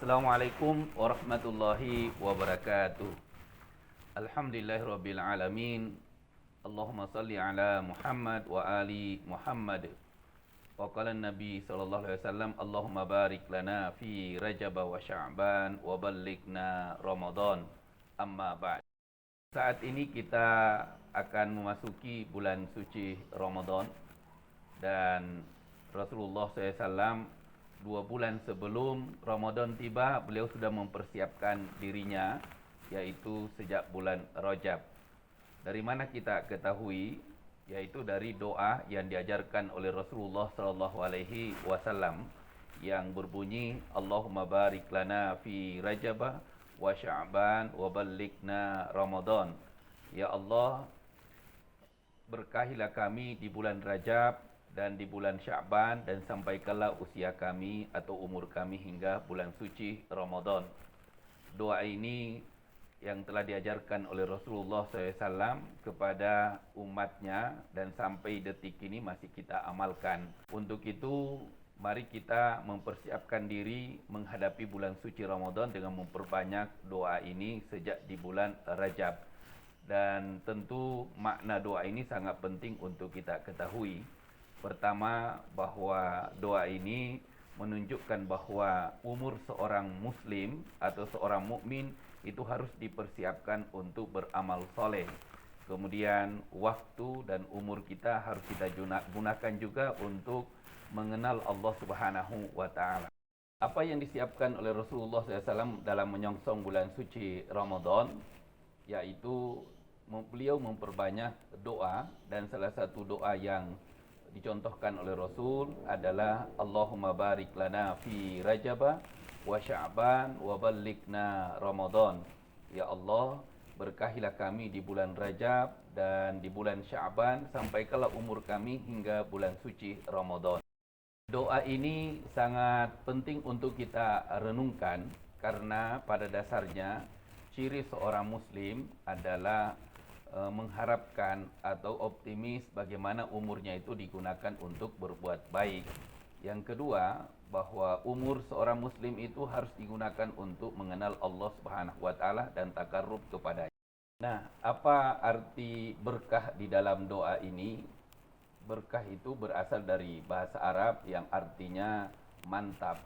Assalamualaikum warahmatullahi wabarakatuh. Alhamdulillahirabbil alamin. Allahumma salli ala Muhammad wa ali Muhammad. Wa qala Nabi sallallahu alaihi wasallam, Allahumma barik lana fi Rajab wa Sya'ban wa ballighna Ramadan. Amma ba'd. Saat ini kita akan memasuki bulan suci Ramadan dan Rasulullah SAW 2 bulan sebelum Ramadan tiba, beliau sudah mempersiapkan dirinya, yaitu sejak bulan Rajab. Dari mana kita ketahui? Yaitu dari doa yang diajarkan oleh Rasulullah SAW yang berbunyi, Allahumma barik lana fi Rajab wa Sya'ban wa ballighna Ramadan. Ya Allah, berkahilah kami di bulan Rajab dan di bulan Sya'ban, dan sampaikanlah usia kami atau umur kami hingga bulan suci Ramadan. Doa ini yang telah diajarkan oleh Rasulullah SAW kepada umatnya dan sampai detik ini masih kita amalkan. Untuk itu, mari kita mempersiapkan diri menghadapi bulan suci Ramadan dengan memperbanyak doa ini sejak di bulan Rajab. Dan tentu makna doa ini sangat penting untuk kita ketahui. Pertama, bahwa doa ini menunjukkan bahwa umur seorang muslim atau seorang mukmin itu harus dipersiapkan untuk beramal soleh. Kemudian waktu dan umur kita harus kita gunakan juga untuk mengenal Allah Subhanahu wa Ta'ala. Apa yang disiapkan oleh Rasulullah SAW dalam menyongsong bulan suci Ramadan, yaitu beliau memperbanyak doa, dan salah satu doa yang dicontohkan oleh Rasul adalah Allahumma barik lana fi Rajab wa Sya'ban wa ballighna Ramadan. Ya Allah, berkahilah kami di bulan Rajab dan di bulan Sya'ban, sampaikanlah umur kami hingga bulan suci Ramadan. Doa ini sangat penting untuk kita renungkan karena pada dasarnya ciri seorang muslim adalah mengharapkan atau optimis bagaimana umurnya itu digunakan untuk berbuat baik. Yang kedua, bahwa umur seorang muslim itu harus digunakan untuk mengenal Allah Subhanahu wa Ta'ala dan takarrub kepadanya. Nah, apa arti berkah di dalam doa ini? Berkah itu berasal dari bahasa Arab yang artinya mantap.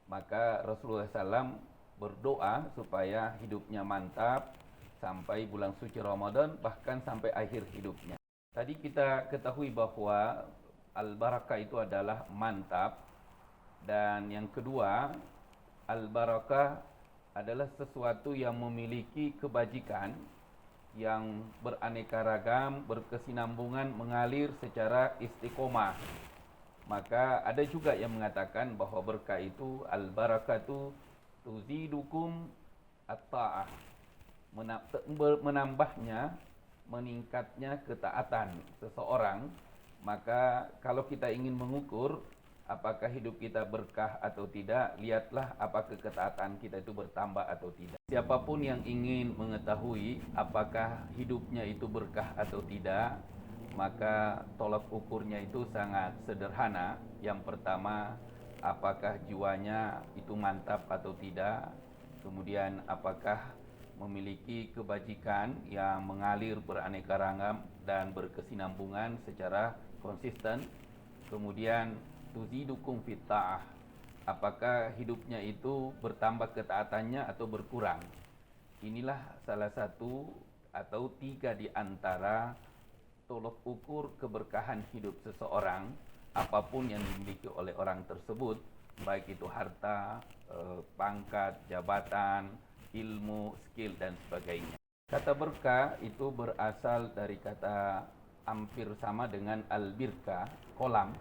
Maka Rasulullah SAW berdoa supaya hidupnya mantap sampai bulan suci Ramadan, bahkan sampai akhir hidupnya. Tadi kita ketahui bahwa al-barakah itu adalah mantap, dan yang kedua, al-barakah adalah sesuatu yang memiliki kebajikan yang beraneka ragam, berkesinambungan, mengalir secara istiqomah. Maka ada juga yang mengatakan bahwa berkah itu, al-barakatu tuzidukum at-ta'ah, menambahnya, meningkatnya ketaatan seseorang. Maka kalau kita ingin mengukur apakah hidup kita berkah atau tidak, lihatlah apakah ketaatan kita itu bertambah atau tidak. Siapapun yang ingin mengetahui apakah hidupnya itu berkah atau tidak, maka tolak ukurnya itu sangat sederhana. Yang pertama, apakah jiwanya itu mantap atau tidak. Kemudian apakah memiliki kebajikan yang mengalir beraneka ragam dan berkesinambungan secara konsisten. Kemudian tuzidukum fit ta'ah, apakah hidupnya itu bertambah ketaatannya atau berkurang. Inilah salah satu atau 3 di antara tolok ukur keberkahan hidup seseorang, apapun yang dimiliki oleh orang tersebut, baik itu harta, pangkat, jabatan, ilmu, skill, dan sebagainya. Kata berkah itu berasal dari kata hampir sama dengan al-birka, kolam.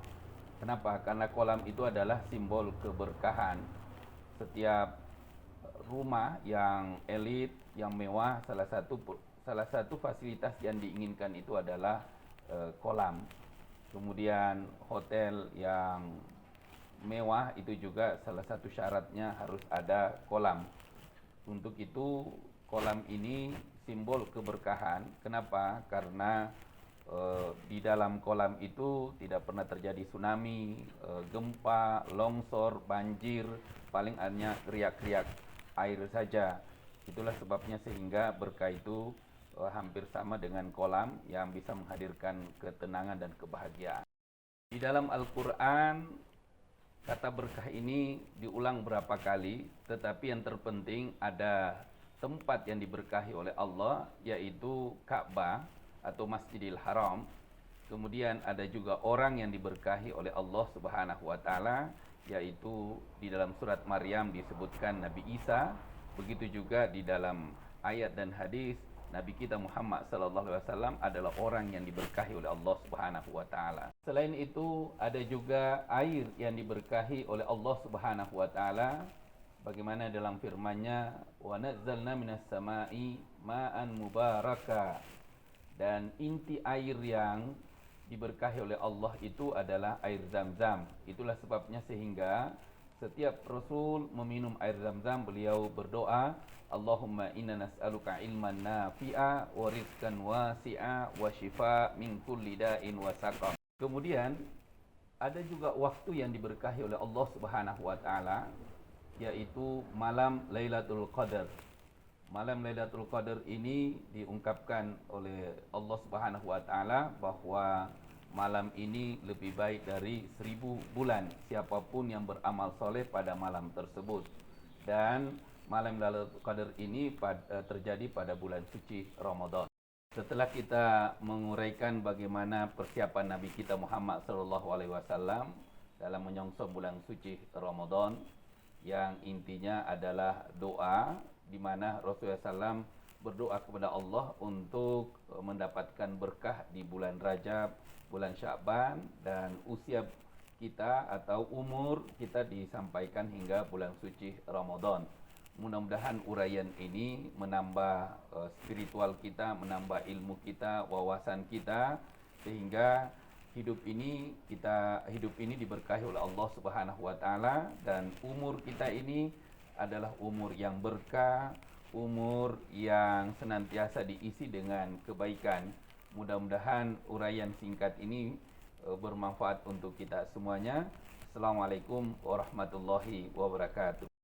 Kenapa? Karena kolam itu adalah simbol keberkahan. Setiap rumah yang elit, yang mewah, salah satu fasilitas yang diinginkan itu adalah kolam. Kemudian hotel yang mewah itu juga salah satu syaratnya harus ada kolam. Untuk itu kolam ini simbol keberkahan. Kenapa? Karena Di dalam kolam itu tidak pernah terjadi tsunami, gempa, longsor, banjir, paling hanya riak-riak air saja. Itulah sebabnya sehingga berkah itu hampir sama dengan kolam yang bisa menghadirkan ketenangan dan kebahagiaan. Di dalam Al-Quran, kata berkah ini diulang berapa kali, tetapi yang terpenting ada tempat yang diberkahi oleh Allah, yaitu Ka'bah atau Masjidil Haram. Kemudian ada juga orang yang diberkahi oleh Allah Subhanahu wa taala, yaitu di dalam surat Maryam disebutkan Nabi Isa. Begitu juga di dalam ayat dan hadis Nabi kita Muhammad sallallahu alaihi wasallam adalah orang yang diberkahi oleh Allah Subhanahu wa taala. Selain itu ada juga air yang diberkahi oleh Allah Subhanahu wa taala, bagaimana dalam firman-Nya, "Wa nazzalna minas sama'i ma'an mubaraka." Dan inti air yang diberkahi oleh Allah itu adalah air Zam-Zam. Itulah sebabnya sehingga setiap Rasul meminum air Zam-Zam, beliau berdoa, Allahumma inna nas'aluka ilman nafi'a wa rizqan wasi'a wa shifa min kulli da'in wa saqam. Kemudian ada juga waktu yang diberkahi oleh Allah Subhanahu wa taala, yaitu malam Lailatul Qadar. Malam Lailatul Qadar ini diungkapkan oleh Allah Subhanahu wa taala bahwa malam ini lebih baik dari 1000 bulan siapapun yang beramal soleh pada malam tersebut. Dan malam Lailatul Qadar ini terjadi pada bulan suci Ramadan. Setelah kita menguraikan bagaimana persiapan Nabi kita Muhammad SAW dalam menyongsong bulan suci Ramadan, yang intinya adalah doa, di mana Rasulullah SAW berdoa kepada Allah untuk mendapatkan berkah di bulan Rajab, bulan Sya'ban, dan usia kita atau umur kita disampaikan hingga bulan suci Ramadan. Mudah-mudahan uraian ini menambah spiritual kita, menambah ilmu kita, wawasan kita, sehingga hidup ini diberkahi oleh Allah Subhanahu wa taala, dan umur kita ini adalah umur yang berkah, umur yang senantiasa diisi dengan kebaikan. Mudah-mudahan uraian singkat ini bermanfaat untuk kita semuanya. Assalamualaikum warahmatullahi wabarakatuh.